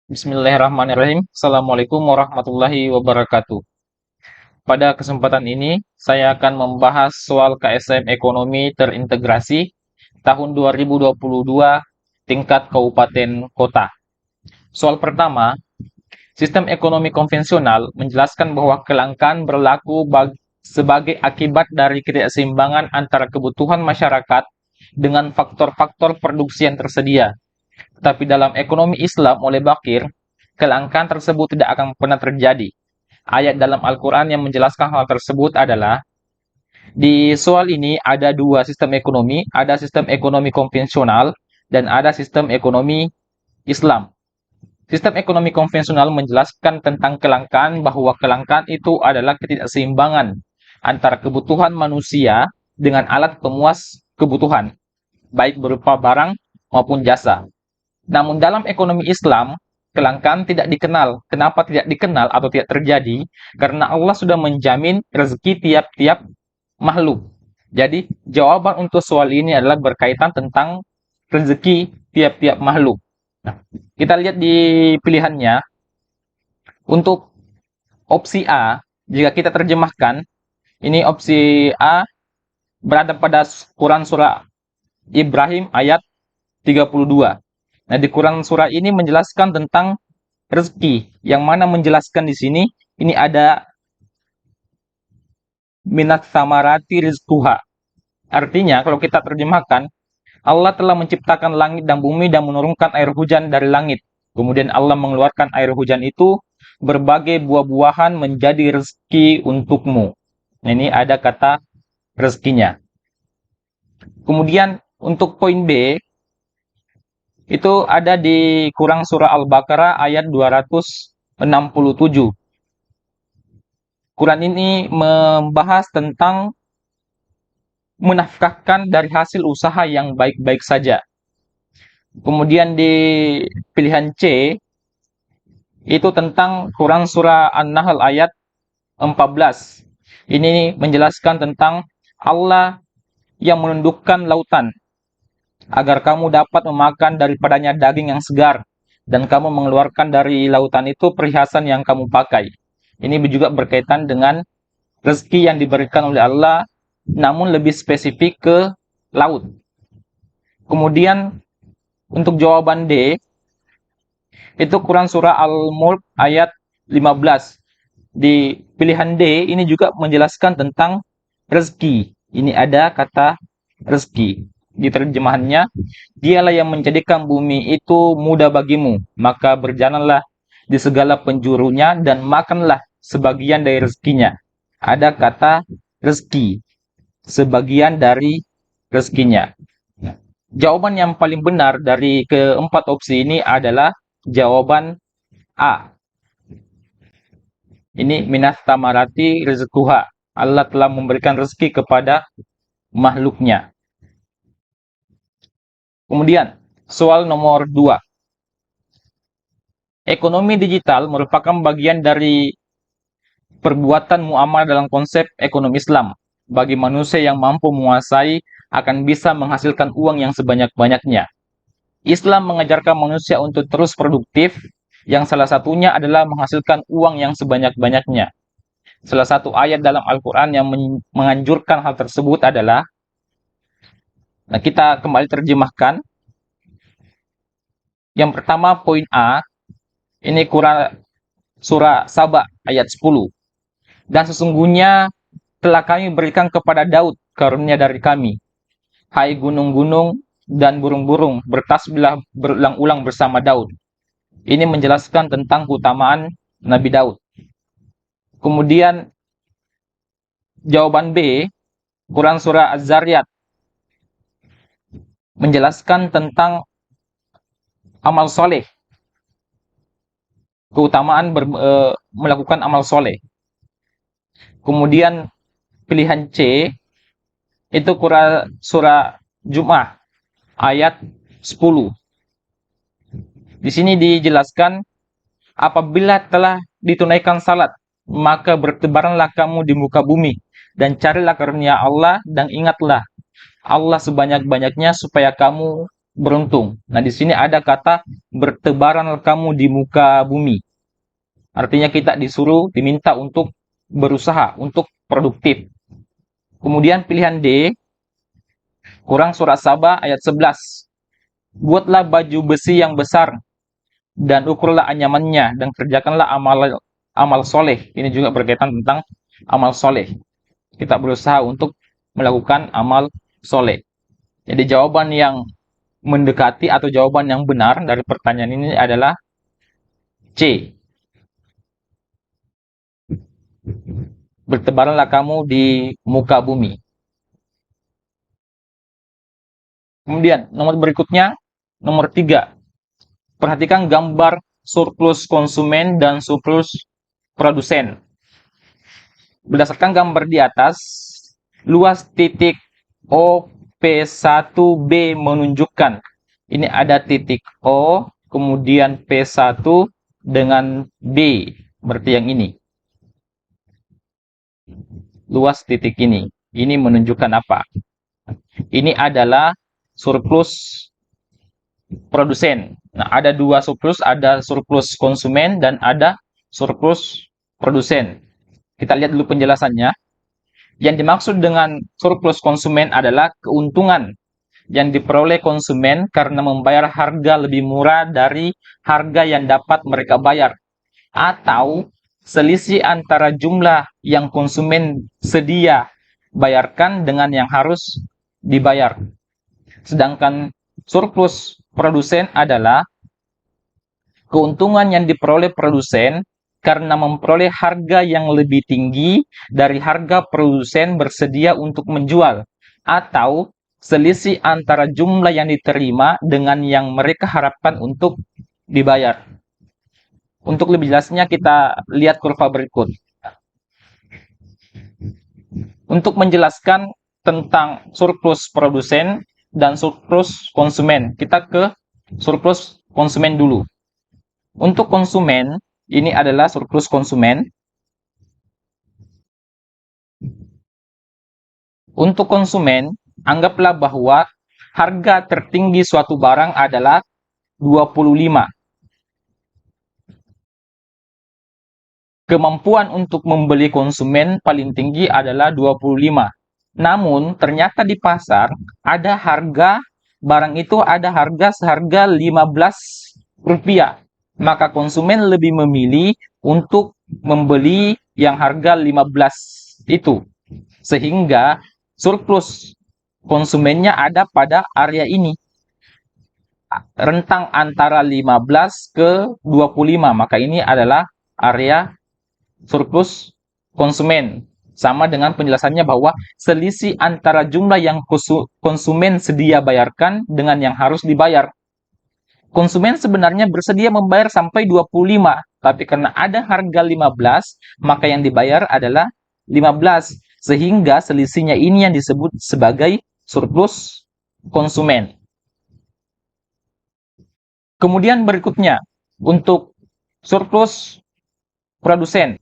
Bismillahirrahmanirrahim. Assalamualaikum warahmatullahi wabarakatuh. Pada kesempatan ini, saya akan membahas soal KSM Ekonomi Terintegrasi tahun 2022 tingkat kabupaten kota. Soal pertama, sistem ekonomi konvensional menjelaskan bahwa kelangkaan berlaku sebagai akibat dari ketidakseimbangan antara kebutuhan masyarakat dengan faktor-faktor produksi yang tersedia. Tapi dalam ekonomi Islam oleh Bakir, kelangkaan tersebut tidak akan pernah terjadi. Ayat dalam Al-Quran yang menjelaskan hal tersebut adalah, di soal ini ada dua sistem ekonomi, ada sistem ekonomi konvensional dan ada sistem ekonomi Islam. Sistem ekonomi konvensional menjelaskan tentang kelangkaan bahwa kelangkaan itu adalah ketidakseimbangan antara kebutuhan manusia dengan alat pemuas kebutuhan, baik berupa barang maupun jasa. Namun dalam ekonomi Islam, kelangkaan tidak dikenal. Kenapa tidak dikenal atau tidak terjadi? Karena Allah sudah menjamin rezeki tiap-tiap makhluk. Jadi, jawaban untuk soal ini adalah berkaitan tentang rezeki tiap-tiap makhluk. Nah, kita lihat di pilihannya. Untuk opsi A, jika kita terjemahkan, ini opsi A berada pada Quran surah Ibrahim ayat 32. Nah, di Quran surah ini menjelaskan tentang rezeki, yang mana menjelaskan di sini ini ada minat samarati rizquha. Artinya, kalau kita terjemahkan, Allah telah menciptakan langit dan bumi dan menurunkan air hujan dari langit. Kemudian Allah mengeluarkan air hujan itu, berbagai buah-buahan menjadi rezeki untukmu. Nah, ini ada kata rezekinya. Kemudian untuk poin B, itu ada di Quran surah Al-Baqarah ayat 267. Quran ini membahas tentang menafkahkan dari hasil usaha yang baik-baik saja. Kemudian di pilihan C, itu tentang Quran surah An-Nahl ayat 14. Ini menjelaskan tentang Allah yang menundukkan lautan agar kamu dapat memakan daripadanya daging yang segar, dan kamu mengeluarkan dari lautan itu perhiasan yang kamu pakai. Ini juga berkaitan dengan rezeki yang diberikan oleh Allah, namun lebih spesifik ke laut. Kemudian untuk jawaban D, itu Quran surah Al-Mulk ayat 15. Di pilihan D ini juga menjelaskan tentang rezeki. Ini ada kata rezeki. Di terjemahannya, dialah yang menjadikan bumi itu mudah bagimu, maka berjalanlah di segala penjurunya dan makanlah sebagian dari rezekinya. Ada kata rezeki, sebagian dari rezekinya. Jawaban yang paling benar dari keempat opsi ini adalah jawaban A. Ini minas tamarati rizquha. Allah telah memberikan rezeki kepada makhluknya. Kemudian, soal nomor 2. Ekonomi digital merupakan bagian dari perbuatan muamalah dalam konsep ekonomi Islam. Bagi manusia yang mampu menguasai, akan bisa menghasilkan uang yang sebanyak-banyaknya. Islam mengajarkan manusia untuk terus produktif, yang salah satunya adalah menghasilkan uang yang sebanyak-banyaknya. Salah satu ayat dalam Al-Quran yang menganjurkan hal tersebut adalah, nah kita kembali terjemahkan. Yang pertama, poin A, ini Quran surah Saba ayat 10. Dan sesungguhnya telah kami berikan kepada Daud karunia dari kami. Hai gunung-gunung dan burung-burung, bertasbihlah berulang-ulang bersama Daud. Ini menjelaskan tentang keutamaan Nabi Daud. Kemudian jawaban B, Quran surah Az-Zariyat menjelaskan tentang amal soleh. Keutamaan melakukan amal soleh. Kemudian pilihan C, itu Quran surah Jum'ah ayat 10. Di sini dijelaskan, apabila telah ditunaikan salat, maka bertebaranlah kamu di muka bumi, dan carilah karunia Allah, dan ingatlah Allah sebanyak-banyaknya supaya kamu beruntung. Nah, di sini ada kata bertebaranlah kamu di muka bumi. Artinya kita disuruh, diminta untuk berusaha, untuk produktif. Kemudian pilihan D, kurang surat Sabah ayat 11. Buatlah baju besi yang besar dan ukurlah anyamannya dan kerjakanlah amal soleh. Ini juga berkaitan tentang amal soleh. Kita berusaha untuk melakukan amal soleh. Jadi jawaban yang mendekati atau jawaban yang benar dari pertanyaan ini adalah C. Bertebaranlah kamu di muka bumi. Kemudian nomor berikutnya, nomor 3. Perhatikan gambar surplus konsumen dan surplus produsen. Berdasarkan gambar di atas, luas titik OP1B menunjukkan ini ada titik O, kemudian P1 dengan B, berarti yang ini. Luas titik ini menunjukkan apa? Ini adalah surplus produsen. Nah, ada dua surplus, ada surplus konsumen dan ada surplus produsen. Kita lihat dulu penjelasannya. Yang dimaksud dengan surplus konsumen adalah keuntungan yang diperoleh konsumen karena membayar harga lebih murah dari harga yang dapat mereka bayar, atau selisih antara jumlah yang konsumen sedia bayarkan dengan yang harus dibayar. Sedangkan surplus produsen adalah keuntungan yang diperoleh produsen karena memperoleh harga yang lebih tinggi dari harga produsen bersedia untuk menjual, atau selisih antara jumlah yang diterima dengan yang mereka harapkan untuk dibayar. Untuk lebih jelasnya kita lihat kurva berikut. Untuk menjelaskan tentang surplus produsen dan surplus konsumen, kita ke surplus konsumen dulu. Untuk konsumen, ini adalah surplus konsumen. Untuk konsumen, anggaplah bahwa harga tertinggi suatu barang adalah 25. Kemampuan untuk membeli konsumen paling tinggi adalah 25. Namun, ternyata di pasar ada harga barang itu ada harga seharga 15 rupiah. Maka konsumen lebih memilih untuk membeli yang harga 15 itu. Sehingga surplus konsumennya ada pada area ini. Rentang antara 15 ke 25. Maka ini adalah area surplus konsumen. Sama dengan penjelasannya bahwa selisih antara jumlah yang konsumen sedia bayarkan dengan yang harus dibayar. Konsumen sebenarnya bersedia membayar sampai 25, tapi karena ada harga 15, maka yang dibayar adalah 15. Sehingga selisihnya ini yang disebut sebagai surplus konsumen. Kemudian berikutnya, untuk surplus produsen.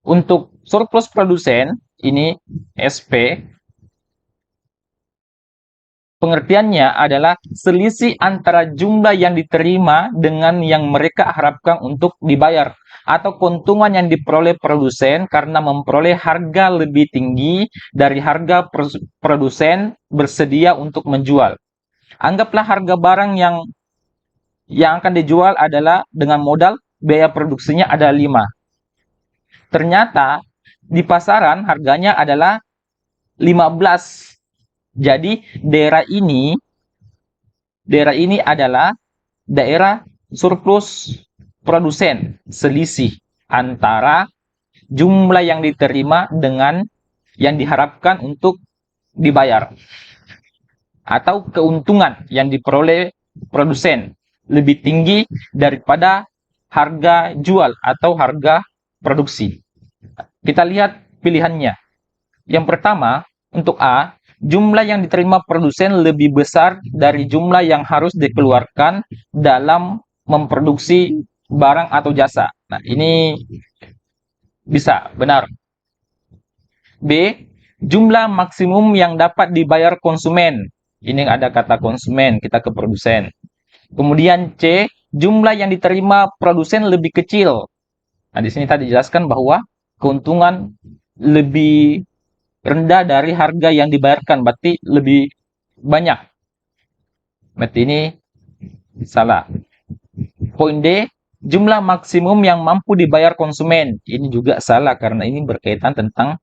Untuk surplus produsen, ini SP, pengertiannya adalah selisih antara jumlah yang diterima dengan yang mereka harapkan untuk dibayar, atau keuntungan yang diperoleh produsen karena memperoleh harga lebih tinggi dari harga produsen bersedia untuk menjual. Anggaplah harga barang yang akan dijual adalah dengan modal biaya produksinya ada 5. Ternyata di pasaran harganya adalah 15. Jadi daerah ini adalah daerah surplus produsen, selisih antara jumlah yang diterima dengan yang diharapkan untuk dibayar, atau keuntungan yang diperoleh produsen lebih tinggi daripada harga jual atau harga produksi. Kita lihat pilihannya. Yang pertama, untuk A, jumlah yang diterima produsen lebih besar dari jumlah yang harus dikeluarkan dalam memproduksi barang atau jasa. Nah, ini bisa, benar. B, jumlah maksimum yang dapat dibayar konsumen Ini ada kata konsumen, kita ke produsen. Kemudian C, jumlah yang diterima produsen lebih kecil. Nah, di sini tadi dijelaskan bahwa keuntungan lebih rendah dari harga yang dibayarkan, berarti lebih banyak. Berarti ini salah. Poin D, jumlah maksimum yang mampu dibayar konsumen. Ini juga salah karena ini berkaitan tentang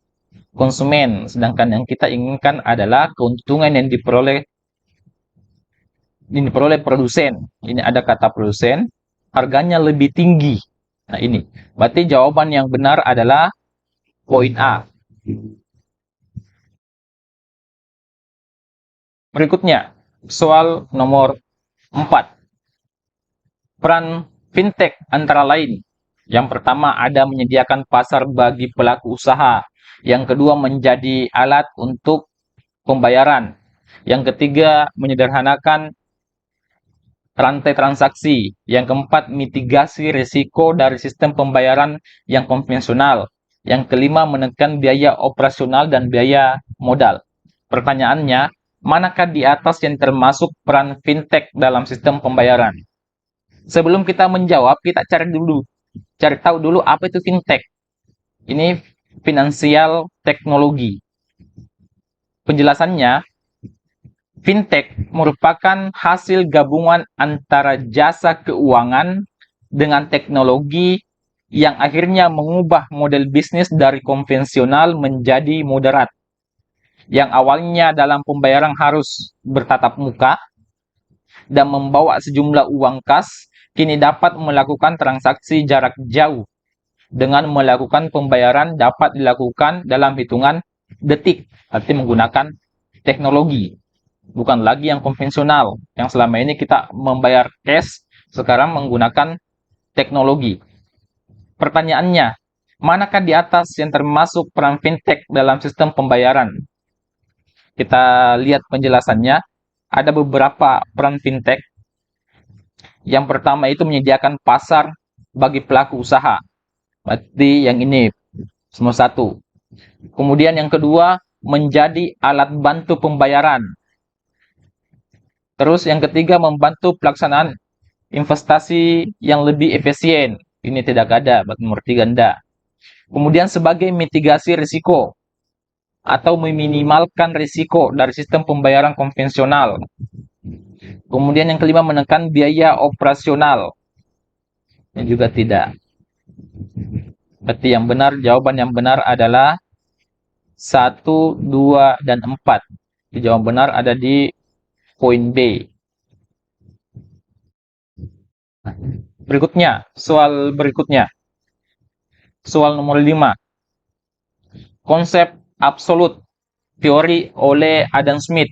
konsumen, sedangkan yang kita inginkan adalah keuntungan yang diperoleh produsen. Ini ada kata produsen, harganya lebih tinggi. Nah, ini. Berarti jawaban yang benar adalah poin A. Berikutnya, soal nomor 4. Peran fintech antara lain. Yang pertama ada menyediakan pasar bagi pelaku usaha. Yang kedua menjadi alat untuk pembayaran. Yang ketiga menyederhanakan rantai transaksi. Yang keempat mitigasi risiko dari sistem pembayaran yang konvensional. Yang kelima menekan biaya operasional dan biaya modal. Pertanyaannya, manakah di atas yang termasuk peran fintech dalam sistem pembayaran? Sebelum kita menjawab, kita cari tahu dulu apa itu fintech. Ini finansial teknologi. Penjelasannya, fintech merupakan hasil gabungan antara jasa keuangan dengan teknologi yang akhirnya mengubah model bisnis dari konvensional menjadi moderat. Yang awalnya dalam pembayaran harus bertatap muka dan membawa sejumlah uang kas, kini dapat melakukan transaksi jarak jauh dengan melakukan pembayaran dapat dilakukan dalam hitungan detik, arti menggunakan teknologi. Bukan lagi yang konvensional, yang selama ini kita membayar cash, sekarang menggunakan teknologi. Pertanyaannya, manakah di atas yang termasuk peran fintech dalam sistem pembayaran? Kita lihat penjelasannya, ada beberapa peran fintech. Yang pertama itu menyediakan pasar bagi pelaku usaha. Berarti yang ini semua satu. Kemudian yang kedua, menjadi alat bantu pembayaran. Terus yang ketiga, membantu pelaksanaan investasi yang lebih efisien. Ini tidak ada, nomor 3 enggak. Kemudian sebagai mitigasi risiko atau meminimalkan risiko dari sistem pembayaran konvensional. Kemudian yang kelima, menekan biaya operasional. Ini juga tidak. Berarti yang benar, jawaban yang benar adalah 1, 2, dan 4. Jawaban benar ada di poin B. Berikutnya, soal berikutnya. Soal nomor 5. Konsep absolut teori oleh Adam Smith.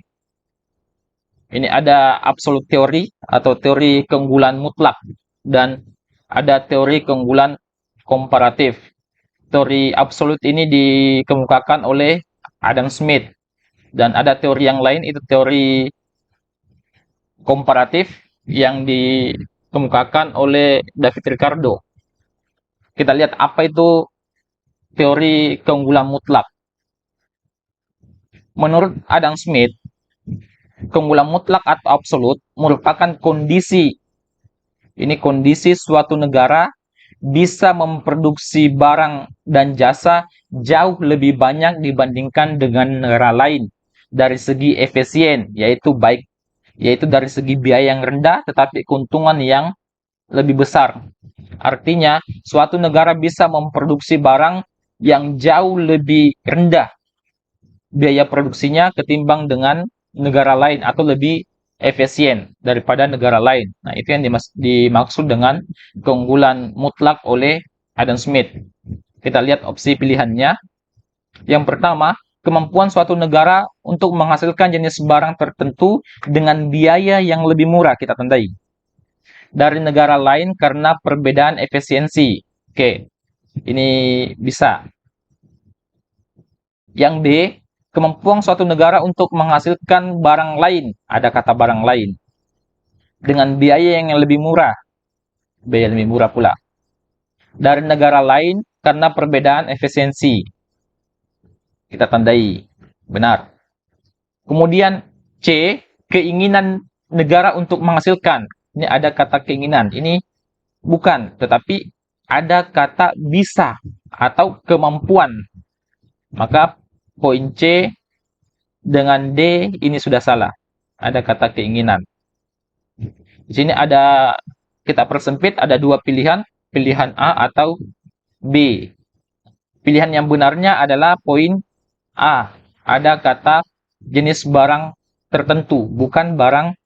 Ini ada absolute teori atau teori keunggulan mutlak dan ada teori keunggulan komparatif. Teori absolut ini dikemukakan oleh Adam Smith dan ada teori yang lain itu teori komparatif yang dikemukakan oleh David Ricardo. Kita lihat apa itu teori keunggulan mutlak. Menurut Adam Smith, keunggulan mutlak atau absolut merupakan kondisi. Ini kondisi suatu negara bisa memproduksi barang dan jasa jauh lebih banyak dibandingkan dengan negara lain dari segi efisien, yaitu dari segi biaya yang rendah tetapi keuntungan yang lebih besar. Artinya, suatu negara bisa memproduksi barang yang jauh lebih rendah biaya produksinya ketimbang dengan negara lain atau lebih efisien daripada negara lain. Nah, itu yang dimaksud dengan keunggulan mutlak oleh Adam Smith. Kita lihat opsi pilihannya. Yang pertama, kemampuan suatu negara untuk menghasilkan jenis barang tertentu dengan biaya yang lebih murah, kita tandai, dari negara lain karena perbedaan efisiensi. Oke, ini bisa. Yang D, kemampuan suatu negara untuk menghasilkan barang lain, ada kata barang lain, dengan biaya yang lebih murah, biaya lebih murah pula, dari negara lain karena perbedaan efisiensi. Kita tandai, benar. Kemudian C, keinginan negara untuk menghasilkan. Ini ada kata keinginan. Ini bukan, tetapi ada kata bisa atau kemampuan. Maka poin C dengan D ini sudah salah. Ada kata keinginan. Di sini kita persempit, ada dua pilihan, pilihan A atau B. Pilihan yang benarnya adalah poin A. Ada kata jenis barang tertentu, bukan barang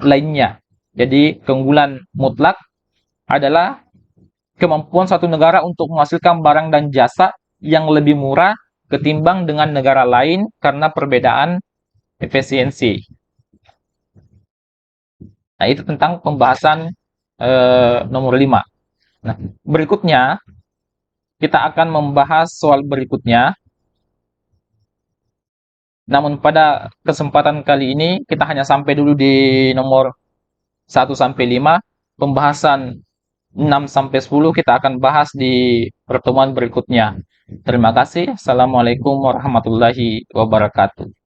lainnya. Jadi keunggulan mutlak adalah kemampuan suatu negara untuk menghasilkan barang dan jasa yang lebih murah ketimbang dengan negara lain karena perbedaan efisiensi. Nah, itu tentang pembahasan nomor 5. Nah, berikutnya kita akan membahas soal berikutnya. Namun pada kesempatan kali ini kita hanya sampai dulu di nomor 1 sampai 5. Pembahasan 6 sampai 10 kita akan bahas di pertemuan berikutnya. Terima kasih. Assalamualaikum warahmatullahi wabarakatuh.